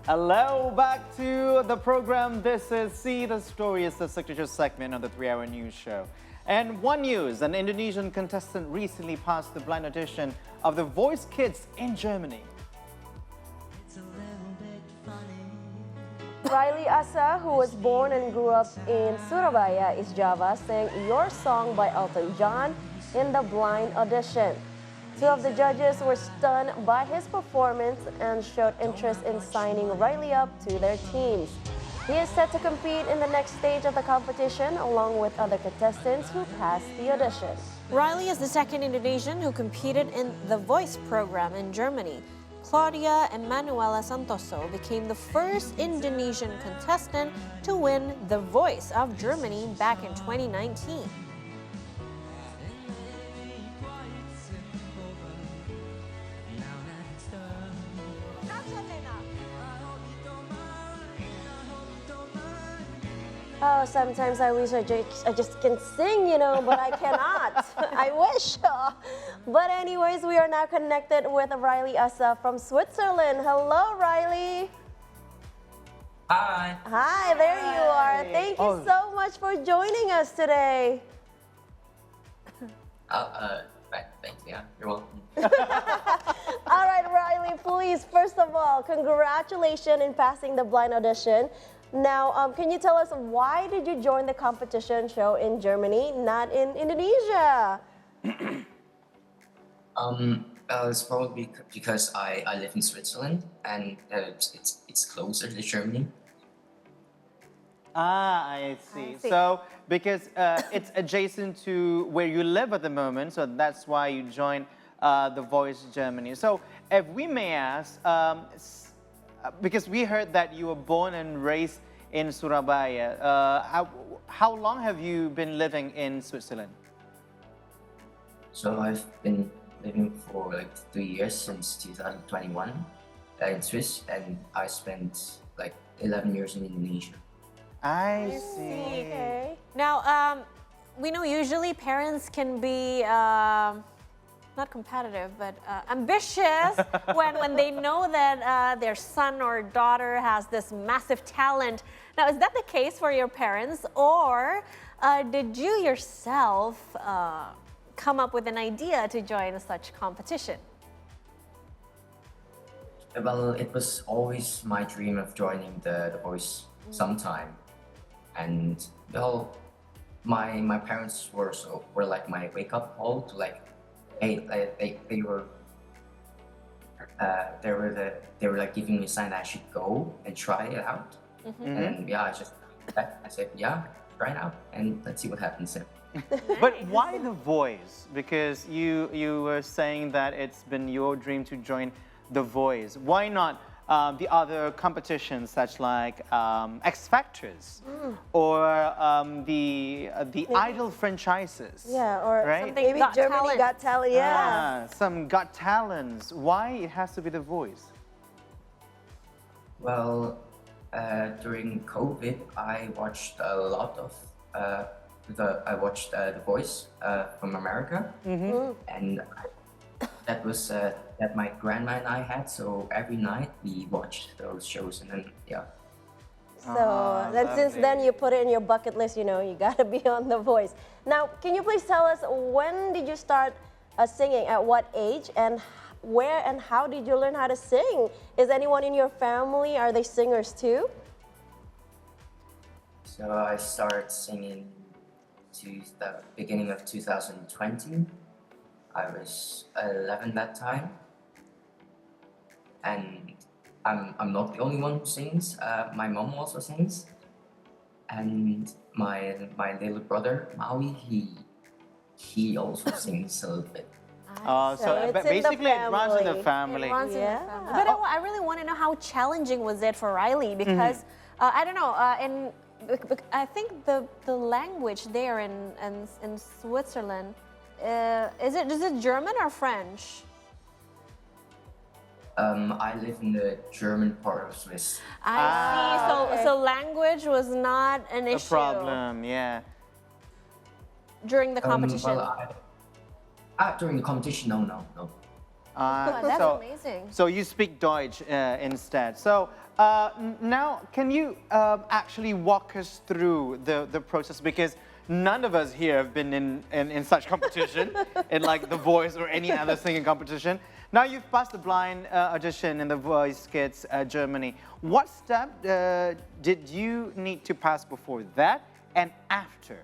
Hello, back to the program. This is See the Story. It's the signature segment on the 3-hour news show. And one news, an Indonesian contestant recently passed the blind audition of The Voice Kids in Germany. Riley Assa, who was born and grew up in Surabaya, East Java, sang Your Song by Elton John in the blind audition. Two of the judges were stunned by his performance and showed interest in signing Riley up to their teams. He is set to compete in the next stage of the competition along with other contestants who passed the audition. Riley is the second Indonesian who competed in the Voice program in Germany. Claudia Emanuela Santoso became the first Indonesian contestant to win The Voice of Germany back in 2019. Oh, sometimes I wish I just can sing, but I cannot. I wish. But anyways, we are now connected with Riley Assa from Switzerland. Hello, Riley. Hi. Hi, there you are. Thank you so much for joining us today. Thanks. Yeah, you're welcome. All right, Riley, please, first of all, congratulations in passing the blind audition. Now, can you tell us why did you join the competition show in Germany, not in Indonesia? It's probably because I live in Switzerland and it's closer to Germany. I see. So, because it's adjacent to where you live at the moment, so that's why you joined The Voice Germany. So, if we may ask, because we heard that you were born and raised in Surabaya, how long have you been living in Switzerland? So I've been living for like 3 years since 2021 in Swiss, and I spent like 11 years in Indonesia. I see. Okay. Now, we know usually parents can be not competitive, but ambitious when they know that their son or daughter has this massive talent. Now, is that the case for your parents, or did you yourself come up with an idea to join such competition? Well, it was always my dream of joining the Voice sometime, and well, my parents were like my wake up call to like. They were like giving me a sign that I should go and try it out. And yeah, I said yeah, try it out and let's see what happens. But why The Voice? Because you were saying that it's been your dream to join The Voice. Why not the other competitions such like X Factors or the Idol franchises? Yeah, or right? maybe Germany Got Talent. Yeah. Some Got Talents. Why it has to be The Voice? Well, during COVID, I watched a lot of The Voice from America, and that was that my grandma and I had. So every night we watched those shows, and then yeah. So since then you put it in your bucket list, you gotta be on The Voice. Now, can you please tell us when did you start singing? At what age, and where and how did you learn how to sing? Is anyone in your family, are they singers too? So I started singing to the beginning of 2020. I was 11 that time, and I'm not the only one who sings. My mom also sings, and my little brother Maui, he also sings a little bit. So basically it runs in the family. It runs in the family. But I really want to know how challenging was it for Riley, because I don't know, I think the language there in Switzerland, is it German or French? I live in the German part of Swiss. I see. So language was not an issue. A problem, yeah. During the competition. During the competition, no. Wow, that's so, amazing. So you speak Deutsch instead. So now, can you actually walk us through the process? Because none of us here have been in such competition, in like The Voice or any other singing competition. Now you've passed the blind audition in The Voice Kids Germany. What step did you need to pass before that and after?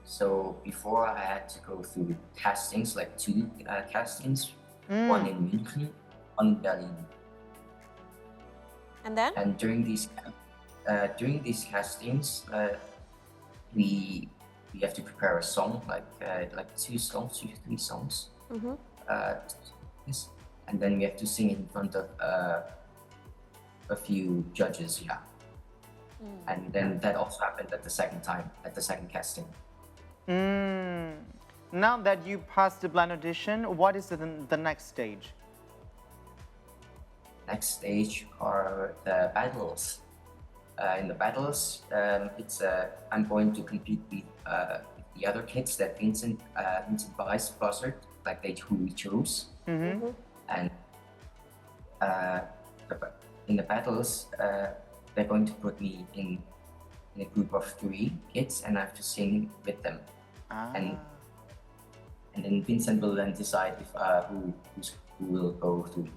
So before I had to go through castings, like two castings, one in München, one in Berlin. And then? And during these castings, we have to prepare a song, like 2 to 3 songs. Yes. And then we have to sing in front of a few judges, yeah. And then that also happened at the second casting. Now that you passed the blind audition, what is the next stage? Next stage are the battles. In the battles, I'm going to compete with the other kids that Vincent Weiss sponsored, like who we chose. And in the battles, they're going to put me in a group of 3 kids, and I have to sing with them. And then Vincent will then decide if who will go through.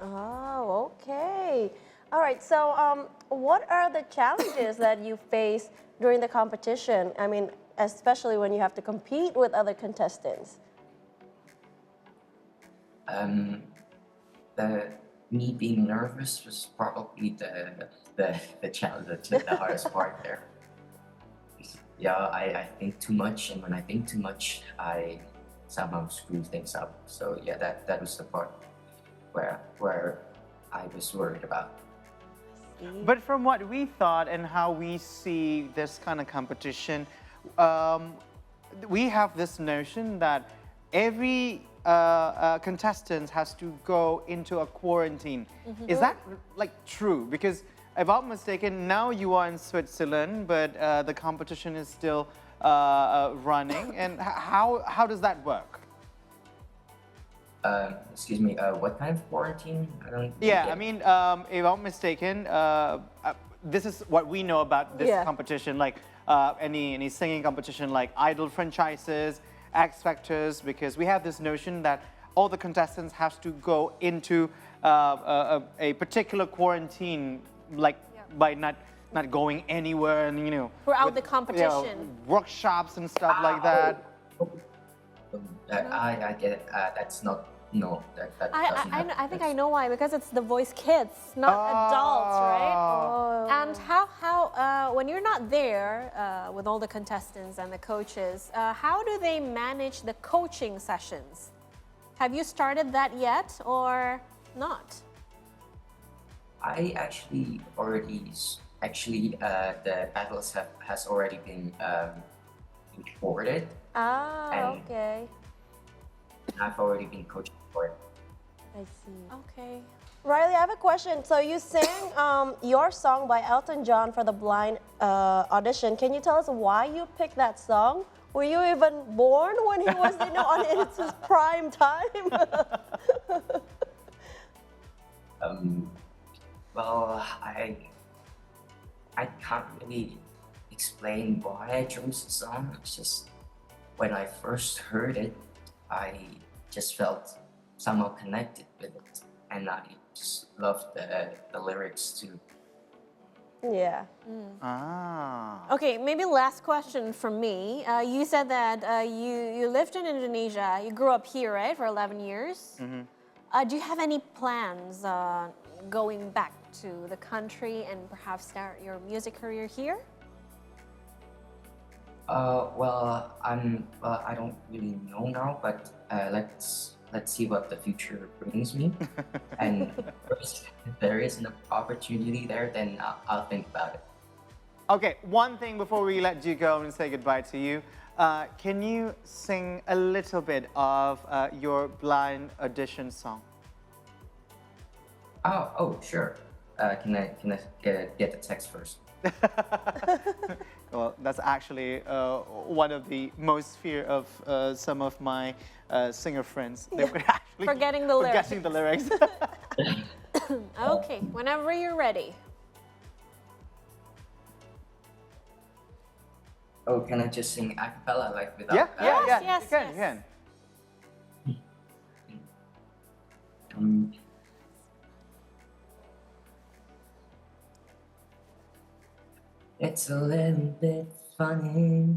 Oh, okay. All right. So, what are the challenges that you face during the competition? I mean, especially when you have to compete with other contestants. Me being nervous was probably the challenge, the hardest part there. Yeah, I think too much, and when I think too much, I somehow screw things up. So yeah, that was the part where I was worried about. But from what we thought and how we see this kind of competition, we have this notion that every contestant has to go into a quarantine. Is that like true? Because if I'm mistaken, now you are in Switzerland, but the competition is still running. And how does that work? Excuse me, what kind of quarantine? I don't. Yeah, I mean, if I'm mistaken, this is what we know about this competition, like any singing competition, like Idol franchises, X Factors, because we have this notion that all the contestants have to go into a particular quarantine, like by not going anywhere, and Throughout the competition, workshops and stuff like that. I get it. That's not. No, that doesn't happen. I think I know why, because it's The Voice Kids, not adults, right? Oh. And how when you're not there with all the contestants and the coaches, how do they manage the coaching sessions? Have you started that yet or not? I actually already the battles has already been recorded. And Okay. I've already been coaching for it. I see. Okay. Riley, I have a question. So you sang your song by Elton John for the blind audition. Can you tell us why you picked that song? Were you even born when he was on his prime time? Well, I can't really explain why I chose the song. It's just when I first heard it, I just felt somehow connected with it, and I just loved the lyrics too. Yeah. Okay, maybe last question from me. You said that you lived in Indonesia. You grew up here, right, for 11 years. Do you have any plans going back to the country and perhaps start your music career here? Well, I don't really know now, but let's see what the future brings me. And first, if there is an opportunity there, then I'll think about it. Okay, one thing before we let you go and say goodbye to you. Can you sing a little bit of your blind audition song? Oh, sure. Can I get the text first? Well, that's actually one of the most fear of some of my singer friends. They were actually Forgetting the lyrics. forgetting the lyrics. Okay, whenever you're ready. Oh, can I just sing a cappella like without? Yeah, yeah, yeah. yes, you can, yes. you can. Um, it's a little bit funny,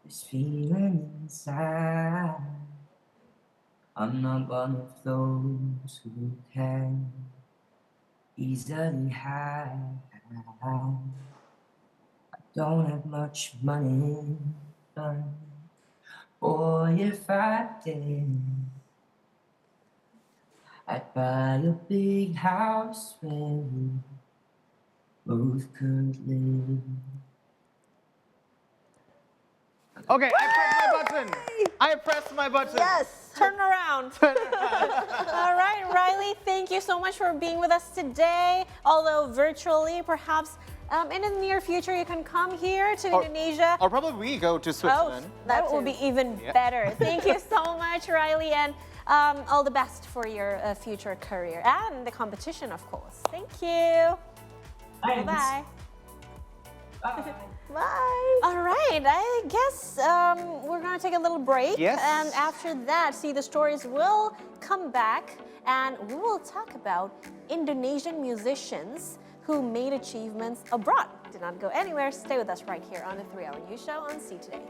this feeling inside. I'm not one of those who can easily hide. I don't have much money, but boy, if I did, I'd buy a big house where we both could live. Okay, I pressed my button. I pressed my button. Yes. Turn around. All right, Riley, thank you so much for being with us today. Although virtually, perhaps in the near future, you can come here to Indonesia. Or probably we go to Oh, Switzerland. that will be even better. Thank you so much, Riley, and all the best for your future career and the competition, of course. Thank you. Thanks. Bye-bye. Bye. Bye. All right, I guess we're gonna take a little break. Yes. And after that, See the Stories will come back and we will talk about Indonesian musicians who made achievements abroad. Do not go anywhere. Stay with us right here on the 3 Hour News Show on See Today.